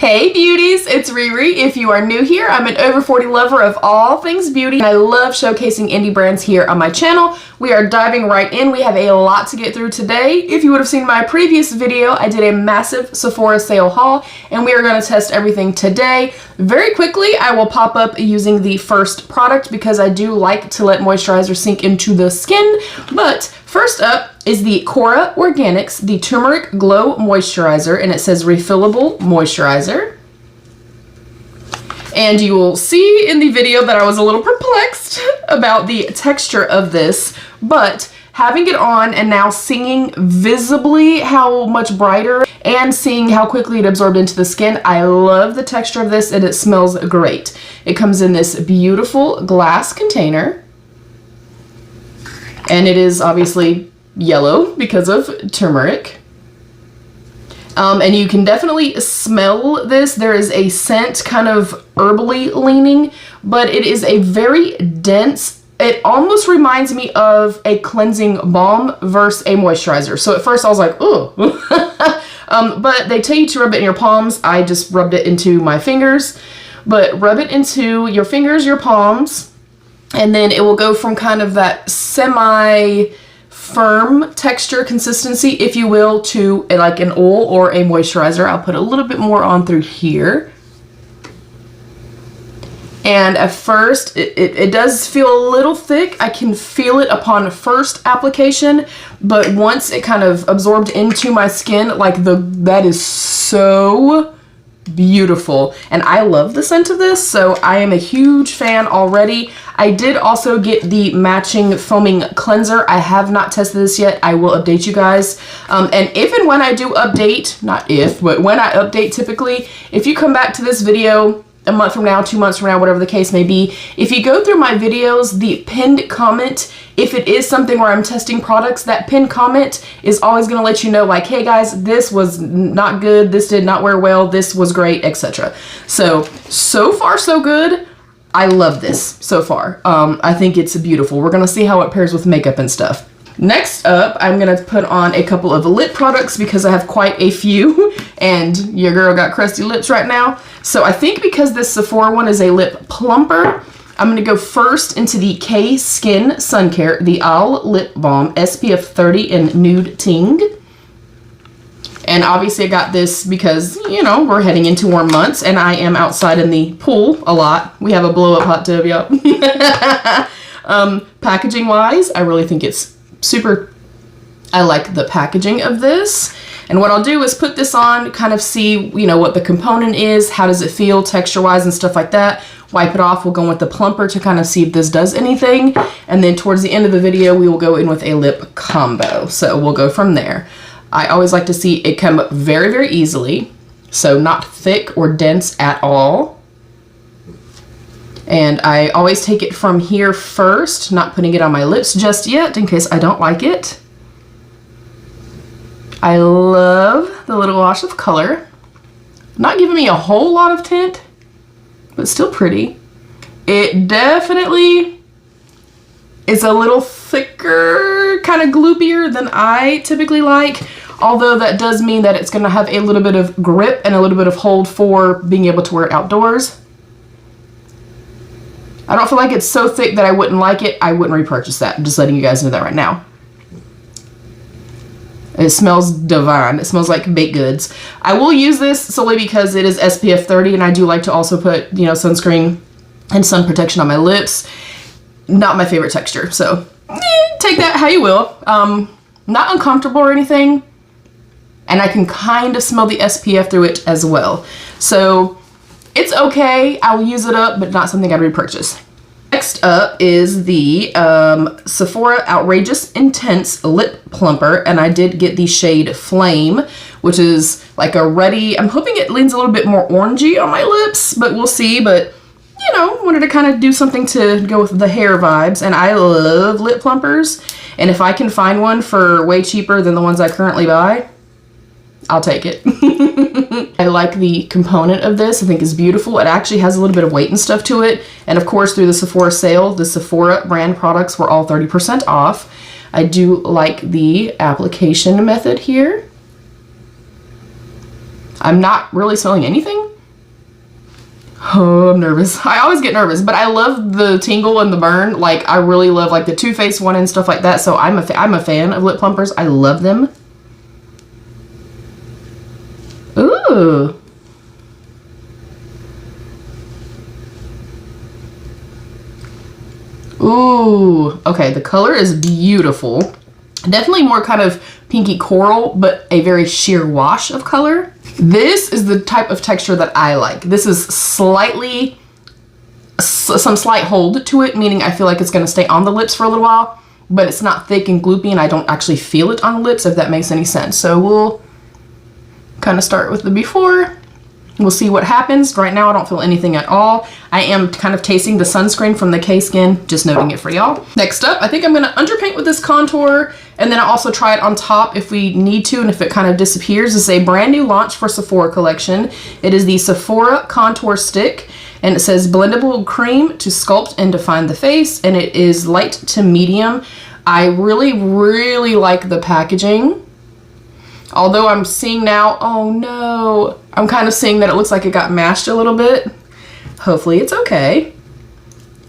Hey beauties, it's Riri. If you are new here, I'm an over 40 lover of all things beauty, and I love showcasing indie brands here on my channel. We are diving right in. We have a lot to get through today. If you would have seen my previous video, I did a massive Sephora sale haul, and we are going to test everything today. Very quickly, I will pop up using the first product because I do like to let moisturizer sink into the skin. But first up is the Kora Organics, the Turmeric Glow Moisturizer, and it says refillable moisturizer. And you will see in the video that I was a little perplexed about the texture of this, but having it on and now seeing visibly how much brighter and seeing how quickly it absorbed into the skin, I love the texture of this and it smells great. It comes in this beautiful glass container, and it is obviously yellow because of turmeric. And you can definitely smell this. There is a scent, kind of herbally leaning, but it is a very dense, it almost reminds me of a cleansing balm versus a moisturizer. So at first I was like, oh. But they tell you to rub it in your palms. I just rubbed it into my fingers, but rub it into your fingers, your palms, and then it will go from kind of that semi-firm texture consistency, if you will, to like an oil or a moisturizer. I'll put a little bit more on through here. And at first, it does feel a little thick. I can feel it upon first application, but once it kind of absorbed into my skin, like that is so beautiful. And I love the scent of this, so I am a huge fan already. I did also get the matching foaming cleanser. I have not tested this yet. I will update you guys. And if and when I do update, not if, but when I update typically, if you come back to this video a month from now, 2 months from now, whatever the case may be, if you go through my videos, the pinned comment, if it is something where I'm testing products, that pinned comment is always going to let you know, like, hey guys, this was not good, this did not wear well, this was great, etc. So far so good. I love this so far. I think it's beautiful. We're going to see how it pairs with makeup and stuff. Next up, I'm going to put on a couple of lip products because I have quite a few, and your girl got crusty lips right now. So I think because this Sephora one is a lip plumper, I'm going to go first into the K Skin Sun Care, the All Lip Balm, SPF 30 in Nude Ting. And obviously I got this because, you know, we're heading into warm months and I am outside in the pool a lot. We have a blow-up hot tub, yep. Packaging wise, I really think it's super, I like the packaging of this. And what I'll do is put this on, kind of see, you know, what the component is, how does it feel texture wise and stuff like that. Wipe it off. We'll go with the plumper to kind of see if this does anything. And then towards the end of the video, we will go in with a lip combo. So we'll go from there. I always like to see it come up very, very easily. So not thick or dense at all. And I always take it from here first, not putting it on my lips just yet in case I don't like it. I love the little wash of color. Not giving me a whole lot of tint, but still pretty. It definitely is a little thicker, kind of gloopier than I typically like. Although that does mean that it's going to have a little bit of grip and a little bit of hold for being able to wear it outdoors. I don't feel like it's so thick that I wouldn't like it. I wouldn't repurchase that. I'm just letting you guys know that right now. It smells divine. It smells like baked goods. I will use this solely because it is SPF 30 and I do like to also put, you know, sunscreen and sun protection on my lips. Not my favorite texture. So take that how you will. Not uncomfortable or anything. And I can kind of smell the SPF through it as well. So it's okay. I'll use it up, but not something I'd repurchase. Next up is the Sephora Outrageous Intense Lip Plumper, and I did get the shade Flame, which is like a ruddy, I'm hoping it leans a little bit more orangey on my lips, but we'll see. But, you know, wanted to kind of do something to go with the hair vibes, and I love lip plumpers, and if I can find one for way cheaper than the ones I currently buy, I'll take it. I like the component of this. I think it's beautiful. It actually has a little bit of weight and stuff to it. And of course, through the Sephora sale, the Sephora brand products were all 30% off. I do like the application method here. I'm not really smelling anything. Oh, I'm nervous. I always get nervous, but I love the tingle and the burn. Like, I really love like the Too Faced one and stuff like that. So I'm a fan of lip plumpers. I love them. Ooh. Ooh. Okay, the color is beautiful. Definitely more kind of pinky coral, but a very sheer wash of color. This is the type of texture that I like. This is slightly, some slight hold to it, meaning I feel like it's gonna stay on the lips for a little while, but it's not thick and gloopy and I don't actually feel it on the lips, if that makes any sense. So we'll kind of start with the before. We'll see what happens. Right now I don't feel anything at all. I am kind of tasting the sunscreen from the K-Skin, just noting it for y'all. Next up, I think I'm gonna underpaint with this contour, and then I'll also try it on top if we need to, and if it kind of disappears. This is a brand new launch for Sephora collection. It is the Sephora Contour Stick, and it says blendable cream to sculpt and define the face, and it is light to medium. I really, really like the packaging. Although I'm seeing now, oh no, I'm kind of seeing that it looks like it got mashed a little bit. Hopefully it's okay.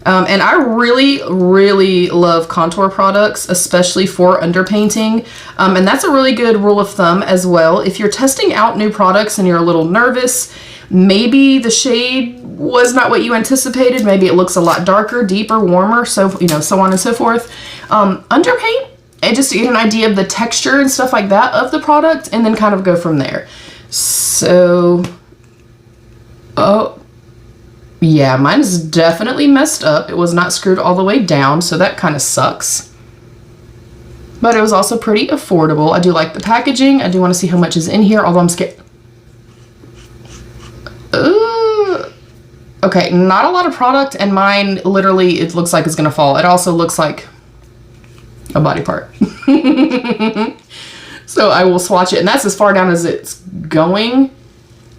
And I really, really love contour products, especially for underpainting. And that's a really good rule of thumb as well. If you're testing out new products and you're a little nervous, maybe the shade was not what you anticipated. Maybe it looks a lot darker, deeper, warmer, so, you know, so on and so forth. Underpaint, and just to get an idea of the texture and stuff like that of the product, and then kind of go from there. So, oh, yeah, mine is definitely messed up. It was not screwed all the way down, so that kind of sucks. But it was also pretty affordable. I do like the packaging. I do want to see how much is in here, although I'm scared. Okay, not a lot of product, and mine literally, it looks like it's gonna fall. It also looks like a body part. So I will swatch it, and that's as far down as it's going.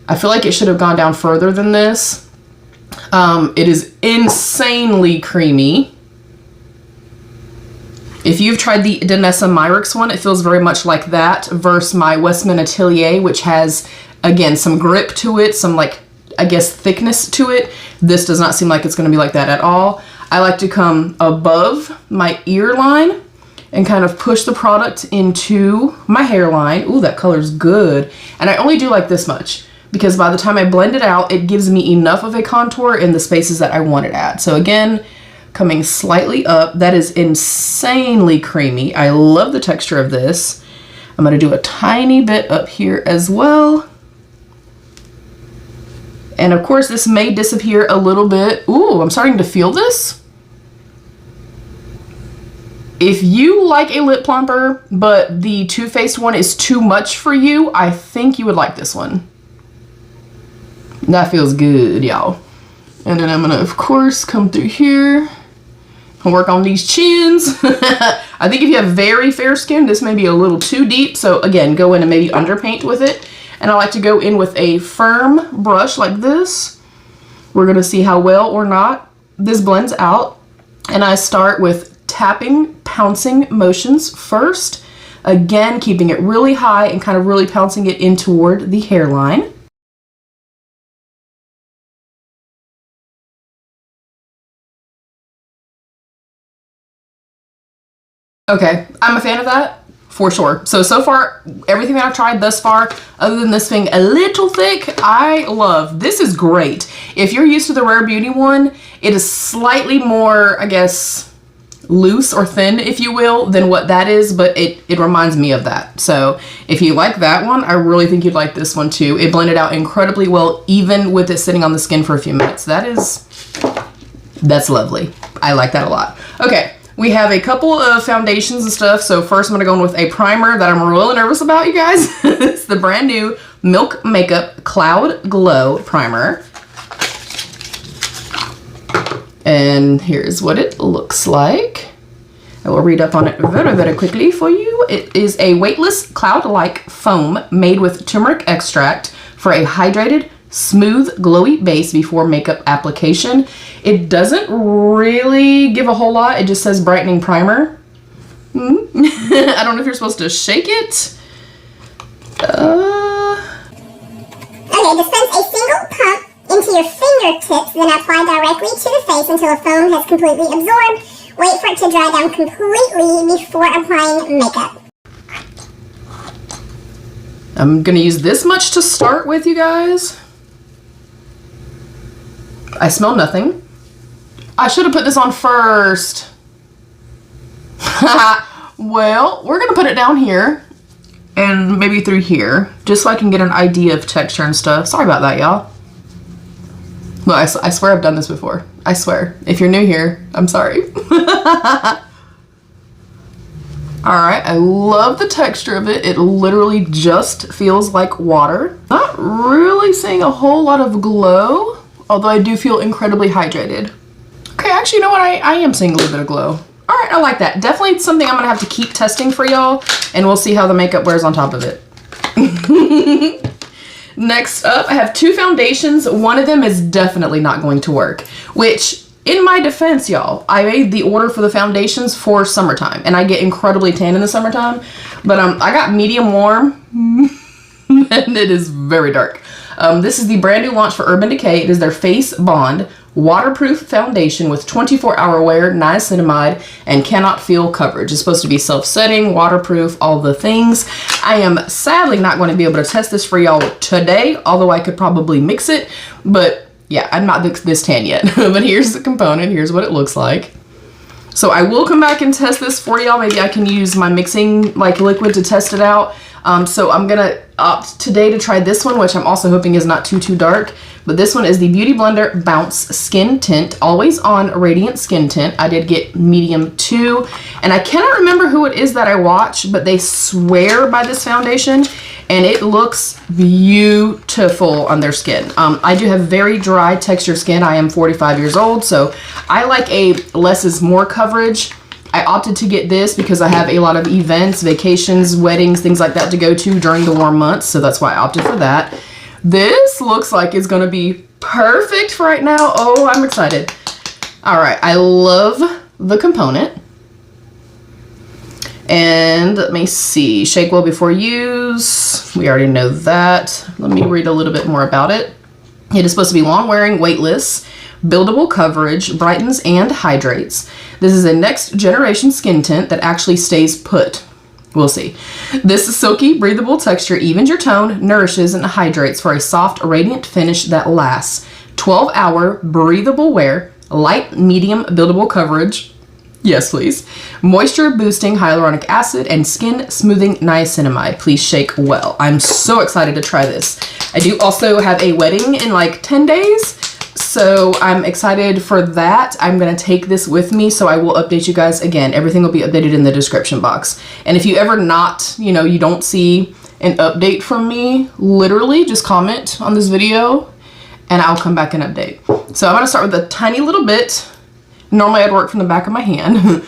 I feel like it should have gone down further than this. It is insanely creamy. If you've tried the Danessa Myricks one, it feels very much like that versus my Westman Atelier, which has, again, some grip to it, some, like, I guess, thickness to it. This does not seem like it's going to be like that at all. I like to come above my ear line and kind of push the product into my hairline. Ooh, that color's good. And I only do like this much, because by the time I blend it out, it gives me enough of a contour in the spaces that I want it at. So again, coming slightly up, that is insanely creamy. I love the texture of this. I'm gonna do a tiny bit up here as well. And of course, this may disappear a little bit. Ooh, I'm starting to feel this. If you like a lip plumper, but the Too Faced one is too much for you, I think you would like this one. That feels good, y'all. And then I'm gonna, of course, come through here and work on these chins. I think if you have very fair skin, this may be a little too deep. So again, go in and maybe underpaint with it. And I like to go in with a firm brush like this. We're gonna see how well or not this blends out. And I start with tapping, pouncing motions first. Again, keeping it really high and kind of really pouncing it in toward the hairline. Okay, I'm a fan of that, for sure. So far, everything that I've tried thus far, other than this being a little thick, I love. This is great. If you're used to the Rare Beauty one, it is slightly more, I guess, loose or thin, if you will, than what that is, but it reminds me of that. So if you like that one, I really think you'd like this one too. It blended out incredibly well, even with it sitting on the skin for a few minutes. That's lovely. I like that a lot. Okay, we have a couple of foundations and stuff. So first I'm gonna go in with a primer that I'm really nervous about, you guys. It's the brand new Milk Makeup Cloud Glow Primer. And here's what it looks like. I will read up on it very, very quickly for you. It is a weightless cloud-like foam made with turmeric extract for a hydrated, smooth, glowy base before makeup application. It doesn't really give a whole lot. It just says brightening primer. I don't know if you're supposed to shake it. your fingertips, then apply directly to the face until the foam has completely absorbed. Wait for it to dry down completely before applying makeup. I'm gonna use this much to start with, you guys. I smell nothing. I should have put this on first. Well, we're gonna put it down here and maybe through here, just so I can get an idea of texture and stuff. Sorry about that, y'all. Well, I swear I've done this before. I swear. If you're new here, I'm sorry. Alright, I love the texture of it. It literally just feels like water. Not really seeing a whole lot of glow, although I do feel incredibly hydrated. Okay, actually, you know what? I am seeing a little bit of glow. Alright, I like that. Definitely something I'm going to have to keep testing for y'all, and we'll see how the makeup wears on top of it. Next up, I have two foundations. One of them is definitely not going to work, which, in my defense, y'all, I made the order for the foundations for summertime, and I get incredibly tan in the summertime, but I got medium warm, and it is very dark. This is the brand new launch for Urban Decay. It is their Face Bond waterproof foundation with 24-hour wear, niacinamide, and cannot feel coverage. It's supposed to be self-setting, waterproof, all the things. I am sadly not going to be able to test this for y'all today, although I could probably mix it, but yeah, I'm not this tan yet. But here's the component. Here's what it looks like. So I will come back and test this for y'all. Maybe I can use my mixing like liquid to test it out. So I'm gonna opt today to try this one, which I'm also hoping is not too dark. But this one is the BeautyBlender Bounce Skin Tint, always on radiant skin tint. I did get medium 2, and I cannot remember who it is that I watch, but they swear by this foundation, and it looks beautiful on their skin. I do have very dry textured skin. I am 45 years old, so I like a less is more coverage. I opted to get this because I have a lot of events, vacations, weddings, things like that to go to during the warm months, so that's why I opted for that. This looks like it's gonna be perfect for right now. Oh, I'm excited. All right, I love the component. And let me see, shake well before use. We already know that. Let me read a little bit more about it. It is supposed to be long wearing, weightless, buildable coverage, brightens and hydrates. This is a next generation skin tint that actually stays put. We'll see. This silky, breathable texture evens your tone, nourishes, and hydrates for a soft, radiant finish that lasts. 12-hour breathable wear, light, medium, buildable coverage. Yes, please. Moisture boosting hyaluronic acid and skin smoothing niacinamide. Please shake well. I'm so excited to try this. I do also have a wedding in like 10 days. So I'm excited for that. I'm going to take this with me, so I will update you guys again. Everything will be updated in the description box. And if you ever you don't see an update from me, literally just comment on this video and I'll come back and update. So I'm going to start with a tiny little bit. Normally I'd work from the back of my hand.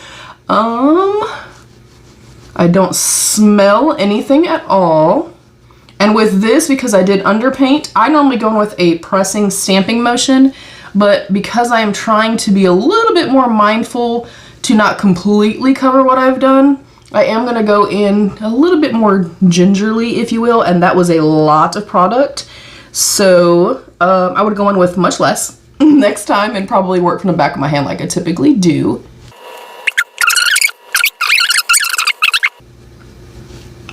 I don't smell anything at all. And with this, because I did underpaint, I normally go in with a pressing stamping motion, but because I am trying to be a little bit more mindful to not completely cover what I've done, I am gonna go in a little bit more gingerly, if you will, and that was a lot of product. So I would go in with much less next time and probably work from the back of my hand like I typically do.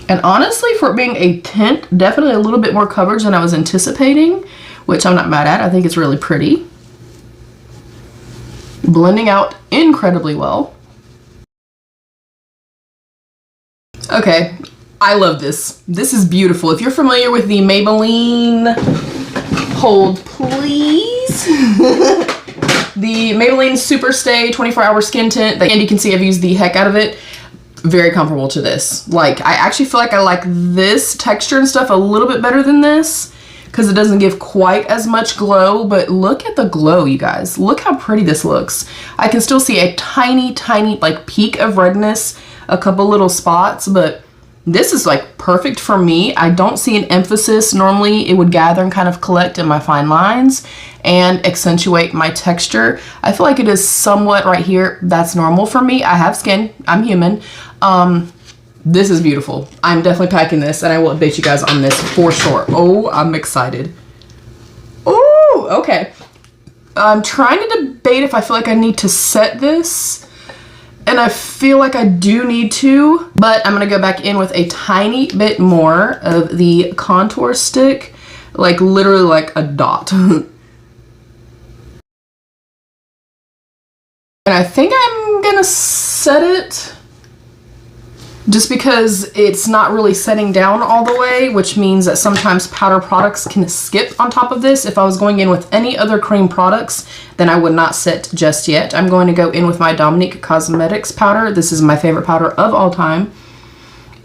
And honestly, for it being a tint, definitely a little bit more coverage than I was anticipating, which I'm not mad at. I think it's really pretty. Blending out incredibly well. Okay, I love this. This is beautiful. If you're familiar with the Maybelline, hold please. The Maybelline Superstay 24-hour skin tint, and you can see I've used the heck out of it. Very comparable to this. Like, I actually feel like I like this texture and stuff a little bit better than this because it doesn't give quite as much glow, but look at the glow, you guys. Look how pretty this looks. I can still see a tiny like peak of redness, a couple little spots, but this is like perfect for me. I don't see an emphasis. Normally it would gather and kind of collect in my fine lines and accentuate my texture. I feel like it is somewhat right here. That's normal for me. I have skin. I'm human. This is beautiful. I'm definitely packing this and I will update you guys on this for sure. Oh, I'm excited. Oh, okay. I'm trying to debate if I feel like I need to set this, and I feel like I do need to, but I'm gonna go back in with a tiny bit more of the contour stick, like literally like a dot. And I think I'm gonna set it just because it's not really setting down all the way, which means that sometimes powder products can skip on top of this. If I was going in with any other cream products, then I would not set just yet. I'm going to go in with my Dominique Cosmetics powder. This is my favorite powder of all time.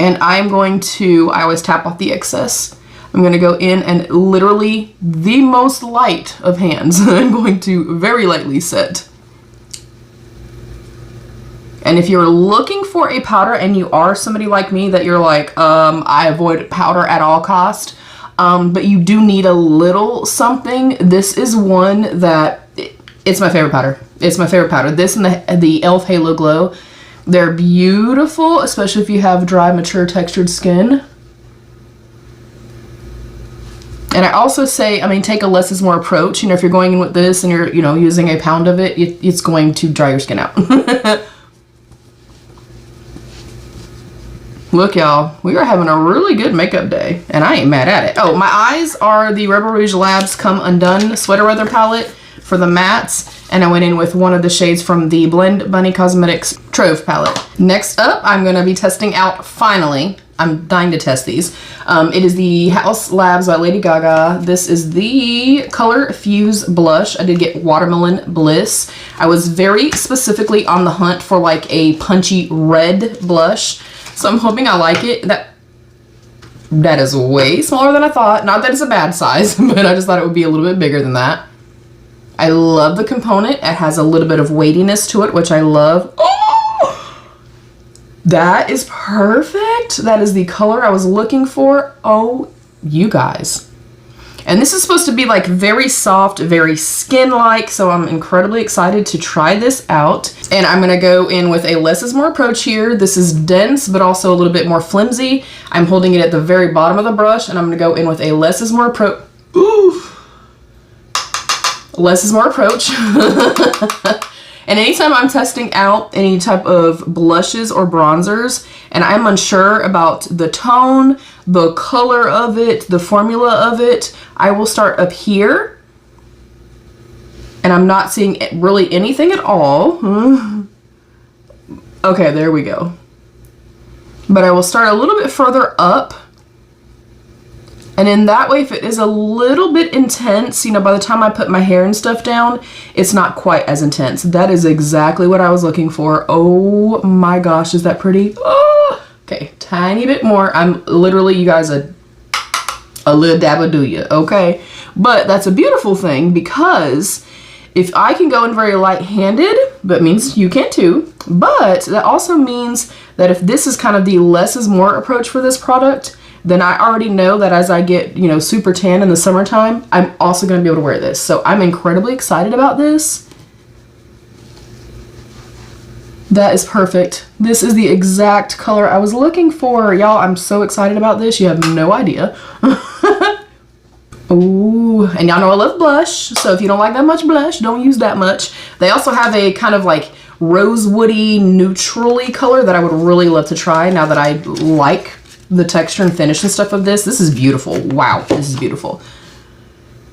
And I'm going to, I always tap off the excess. I'm going to go in and literally the most light of hands. I'm going to very lightly set. And if you're looking for a powder and you are somebody like me that you're like, I avoid powder at all cost, but you do need a little something, this is one that, it's my favorite powder. It's my favorite powder. This and the e.l.f. Halo Glow, they're beautiful, especially if you have dry, mature, textured skin. And I also say, I mean, take a less is more approach. You know, if you're going in with this and you're, you know, using a pound of it, it's going to dry your skin out. Look, y'all, we are having a really good makeup day, and I ain't mad at it. Oh, my eyes are the Rebel Rouge Labs Come Undone Sweater Weather palette for the mattes, and I went in with one of the shades from the Blend Bunny Cosmetics Trove palette. Next up, I'm going to be testing out, finally, I'm dying to test these. It is the Haus Labs by Lady Gaga. This is the Color Fuse Blush. I did get Watermelon Bliss. I was very specifically on the hunt for like a punchy red blush. So I'm hoping I like it. That is way smaller than I thought. Not that it's a bad size, but I just thought it would be a little bit bigger than that. I love the component. It has a little bit of weightiness to it, which I love. Oh! That is perfect. That is the color I was looking for. Oh, you guys. And this is supposed to be like very soft, very skin-like, so I'm incredibly excited to try this out. And I'm gonna go in with a less is more approach here. This is dense, but also a little bit more flimsy. I'm holding it at the very bottom of the brush, and I'm gonna go in with a less is more approach. Ooh. Less is more approach. And anytime I'm testing out any type of blushes or bronzers and I'm unsure about the tone, the color of it, the formula of it, I will start up here. And I'm not seeing really anything at all. Okay, there we go. But I will start a little bit further up. And in that way, if it is a little bit intense, you know, by the time I put my hair and stuff down, it's not quite as intense. That is exactly what I was looking for. Oh my gosh, is that pretty? Oh, okay, tiny bit more. I'm literally, you guys, a little dabba-doo-ya, okay? But that's a beautiful thing because if I can go in very light-handed, that means you can too. But that also means that if this is kind of the less is more approach for this product, then I already know that as I get, you know, super tan in the summertime, I'm also going to be able to wear this. So I'm incredibly excited about this. That is perfect. This is the exact color I was looking for. Y'all, I'm so excited about this. You have no idea. Ooh, and y'all know I love blush. So if you don't like that much blush, don't use that much. They also have a kind of like rosewoody, neutrally color that I would really love to try now that I like the texture and finish and stuff of this. This is beautiful. Wow, this is beautiful.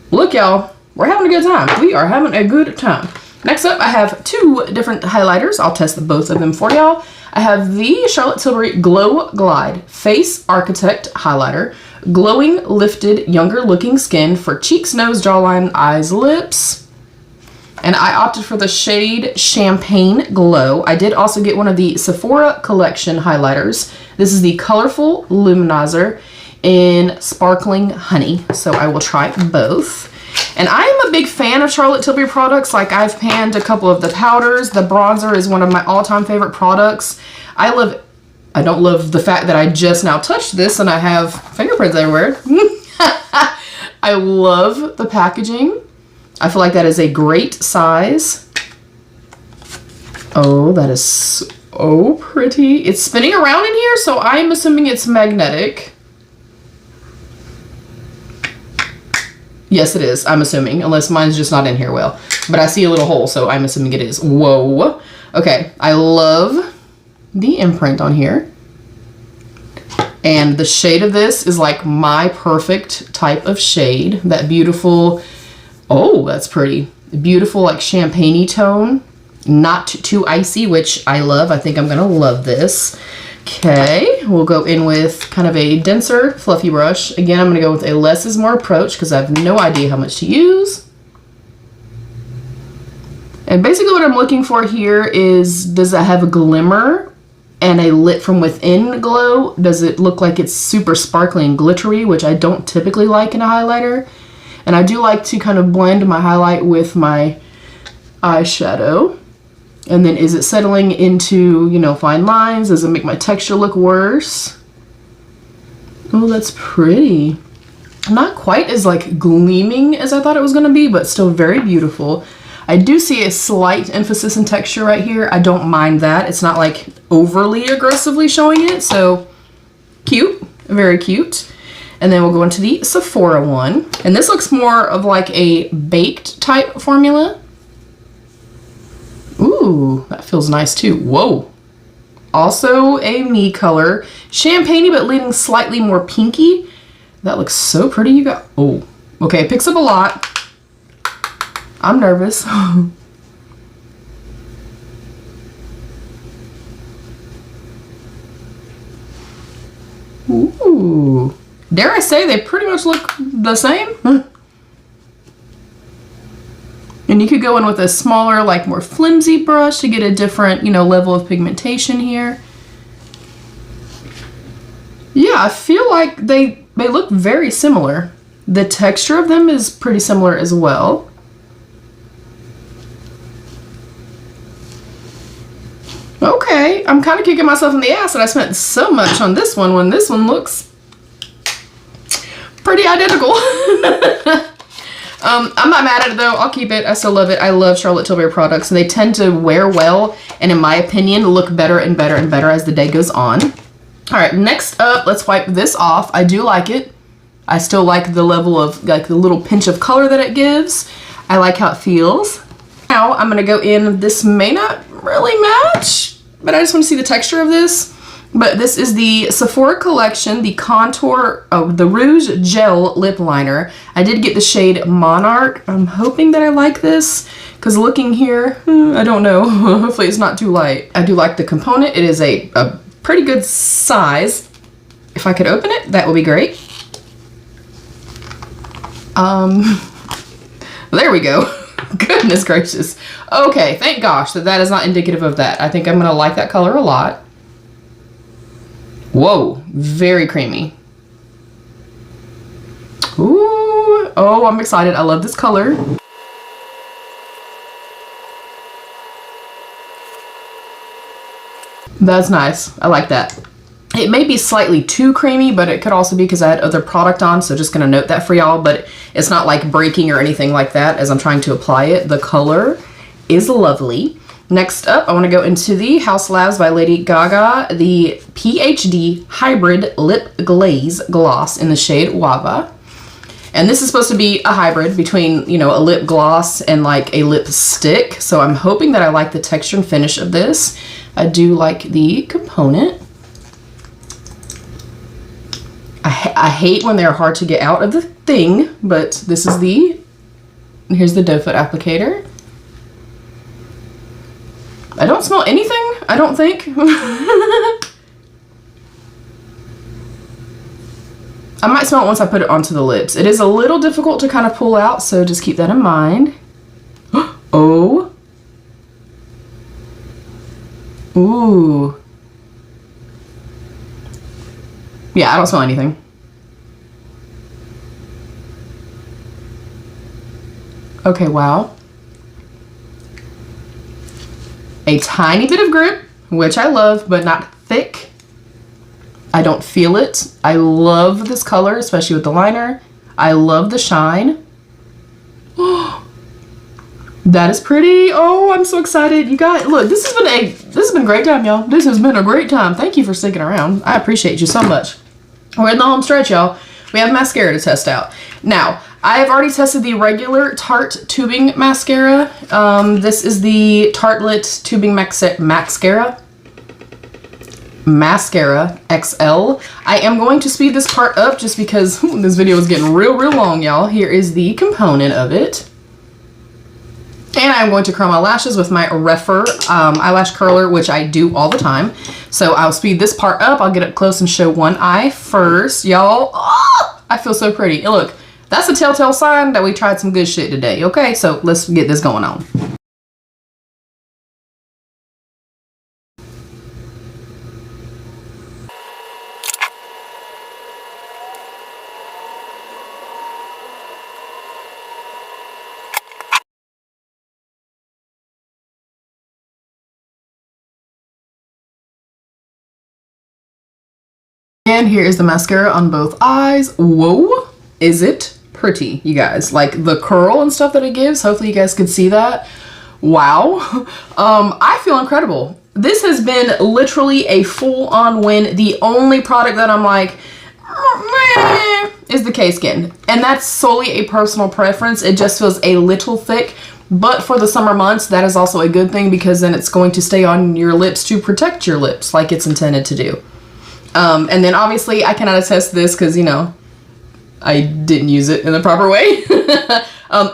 Look, y'all, we're having a good time. We are having a good time. Next up, I have two different highlighters. I'll test both of them for y'all. I have the Charlotte Tilbury Glow Glide Face Architect Highlighter. Glowing, lifted, younger looking skin for cheeks, nose, jawline, eyes, lips. And I opted for the shade Champagne Glow. I did also get one of the Sephora collection highlighters. This is the Colorful Luminizer in Sparkling Honey. So I will try both. And I am a big fan of Charlotte Tilbury products. Like, I've panned a couple of the powders. The bronzer is one of my all-time favorite products. I don't love the fact that I just now touched this and I have fingerprints everywhere. I love the packaging. I feel like that is a great size. Oh, that is so pretty. It's spinning around in here, so I'm assuming it's magnetic. Yes, it is. I'm assuming, unless mine's just not in here well. But I see a little hole, so I'm assuming it is. Whoa. Okay, I love the imprint on here. And the shade of this is like my perfect type of shade. That beautiful, oh, that's pretty. Beautiful, like champagne-y tone. Not too icy, which I love. I think I'm gonna love this. Okay, we'll go in with kind of a denser, fluffy brush. Again, I'm gonna go with a less is more approach because I have no idea how much to use. And basically what I'm looking for here is, does it have a glimmer and a lit from within glow? Does it look like it's super sparkly and glittery, which I don't typically like in a highlighter? And I do like to kind of blend my highlight with my eyeshadow. And then is it settling into, you know, fine lines? Does it make my texture look worse? Oh, that's pretty. Not quite as like gleaming as I thought it was gonna be, but still very beautiful. I do see a slight emphasis in texture right here. I don't mind that. It's not like overly aggressively showing it, so cute, very cute. And then we'll go into the Sephora one. And this looks more of like a baked type formula. Ooh, that feels nice too. Whoa. Also a me color. Champagne-y but leaning slightly more pinky. That looks so pretty. You got, oh, okay, it picks up a lot. I'm nervous. Ooh. Dare I say they pretty much look the same? And you could go in with a smaller, like more flimsy brush to get a different, you know, level of pigmentation here. Yeah, I feel like they look very similar. The texture of them is pretty similar as well. Okay, I'm kind of kicking myself in the ass that I spent so much on this one when this one looks pretty identical. I'm not mad at it though. I'll keep it. I still love it. I love Charlotte Tilbury products, and they tend to wear well and, in my opinion, look better and better and better as the day goes on. All right, next up, let's wipe this off. I do like it. I still like the level of, like, the little pinch of color that it gives. I like how it feels. Now I'm gonna go in. This may not really match, but I just want to see the texture of this. But this is the Sephora collection, the contour, oh, the Rouge Gel Lip Liner. I did get the shade Monarch. I'm hoping that I like this, because looking here, I don't know. Hopefully it's not too light. I do like the component. It is a pretty good size. If I could open it, that would be great. There we go. Goodness gracious. Okay, thank gosh that is not indicative of that. I think I'm gonna like that color a lot. Whoa, very creamy. Ooh, oh, I'm excited. I love this color. That's nice. I like that. It may be slightly too creamy, but it could also be because I had other product on, so just gonna note that for y'all, but it's not like breaking or anything like that as I'm trying to apply it. The color is lovely. Next up, I want to go into the Haus by Lady Gaga, the PhD Hybrid Lip Glaze Gloss in the shade Guava. And this is supposed to be a hybrid between, you know, a lip gloss and like a lipstick. So I'm hoping that I like the texture and finish of this. I do like the component. I hate when they're hard to get out of the thing, but this is here's the doe foot applicator. I don't smell anything, I don't think. I might smell it once I put it onto the lips. It is a little difficult to kind of pull out, so just keep that in mind. Oh. Ooh. Yeah, I don't smell anything. Okay, wow. A tiny bit of grip, which I love, but not thick. I don't feel it. I love this color, especially with the liner. I love the shine. That is pretty. Oh, I'm so excited. You guys, look, this has been a great time, y'all. This has been a great time. Thank you for sticking around. I appreciate you so much. We're in the home stretch, y'all. We have mascara to test out. Now, I have already tested the regular Tarte tubing mascara. This is the Tartelette tubing mascara XL. I am going to speed this part up just because this video is getting real long, y'all. Here is the component of it. And I'm going to curl my lashes with my Refer eyelash curler, which I do all the time. So I'll speed this part up. I'll get up close and show one eye first, y'all. Oh, I feel so pretty. And look, that's a telltale sign that we tried some good shit today. Okay, so let's get this going on. And here is the mascara on both eyes. Whoa, is it pretty, you guys? Like the curl and stuff that it gives, hopefully you guys could see that. Wow. I feel incredible. This has been literally a full-on win. The only product that I'm like, is the K-Skin. And that's solely a personal preference. It just feels a little thick. But for the summer months, that is also a good thing because then it's going to stay on your lips to protect your lips like it's intended to do. And then obviously I cannot attest to this because, you know, I didn't use it in the proper way.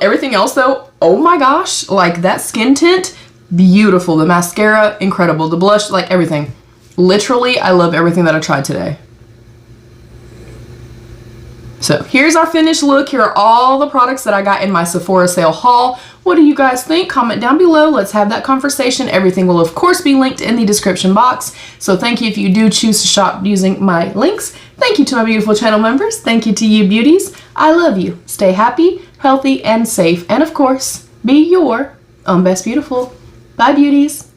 Everything else though, oh my gosh, like that skin tint, beautiful. The mascara, incredible. The blush, like everything. Literally, I love everything that I tried today. So here's our finished look. Here are all the products that I got in my Sephora sale haul. What do you guys think? Comment down below. Let's have that conversation. Everything will of course be linked in the description box. So thank you if you do choose to shop using my links. Thank you to my beautiful channel members. Thank you to you beauties. I love you. Stay happy, healthy, and safe. And of course, be your own best beautiful. Bye beauties.